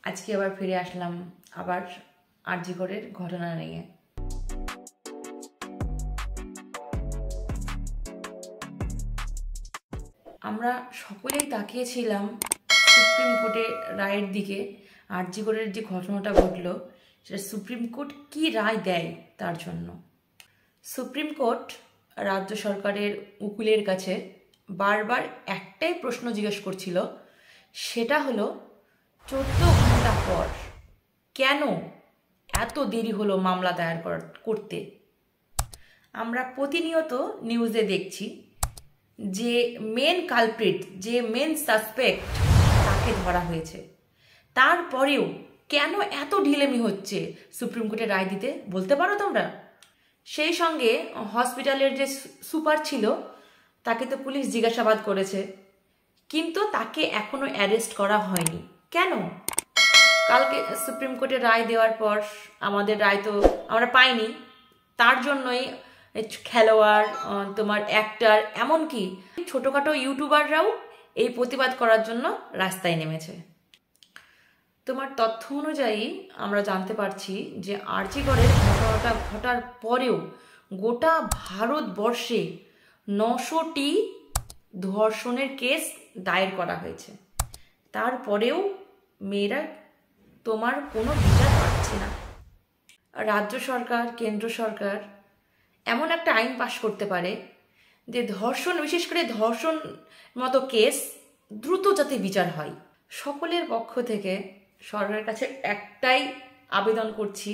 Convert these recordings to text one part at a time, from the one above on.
আজকে আবার ফিরে আসলাম আবার আরজি করের ঘটনা নিয়ে। আমরা সকলেই তাকিয়েছিলাম সুপ্রিম কোর্টের রায়ের দিকে। আরজি করের যে ঘটনাটা ঘটলো সেটা সুপ্রিম কোর্ট কি রায় দেয় তার জন্য। সুপ্রিম কোর্ট রাজ্য সরকারের উকিলের কাছে বারবার একটাই প্রশ্ন জিজ্ঞেস করছিল, সেটা হলো 14 ঘন্টা পর কেন এত দেরি হলো মামলা দায়ের করতে। আমরা প্রতিনিয়ত নিউজে দেখছি যে মেন কালপ্রিট, যে মেন সাসপেক্ট তাকে ধরা হয়েছে, তারপরেও কেন এত ঢিলেমি হচ্ছে সুপ্রিম কোর্টে রায় দিতে, বলতে পারো তোমরা? সেই সঙ্গে হসপিটালের যে সুপার ছিল তাকে তো পুলিশ জিজ্ঞাসাবাদ করেছে, কিন্তু তাকে এখনো অ্যারেস্ট করা হয়নি। কেন? কালকে সুপ্রিম কোর্টে রায় দেওয়ার পর আমাদের রায় তো আমরা পাইনি, তার জন্যই খেলোয়াড়, তোমার অ্যাক্টর, এমনকি ছোটোখাটো ইউটিউবাররাও এই প্রতিবাদ করার জন্য রাস্তায় নেমেছে। তোমার তথ্য অনুযায়ী আমরা জানতে পারছি যে আরজি করের ঘটনাটা ঘটার পরেও গোটা ভারতবর্ষে 900টি ধর্ষণের কেস দায়ের করা হয়েছে, তারপরেও মেয়েরা তোমার কোনো বিচার পাচ্ছে না। রাজ্য সরকার, কেন্দ্র সরকার এমন একটা আইন পাশ করতে পারে যে ধর্ষণ, বিশেষ করে ধর্ষণ মতো কেস দ্রুত যাতে বিচার হয়। সকলের পক্ষ থেকে সরকারের কাছে একটাই আবেদন করছি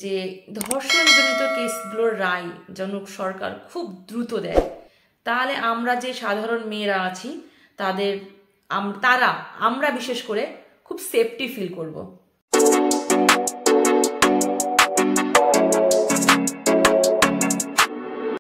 যে ধর্ষণজনিত কেসগুলোর রায় যেন সরকার খুব দ্রুত দেয়, তাহলে আমরা যে সাধারণ মেয়েরা আছি আমরা বিশেষ করে খুব সেফটি ফিল করব।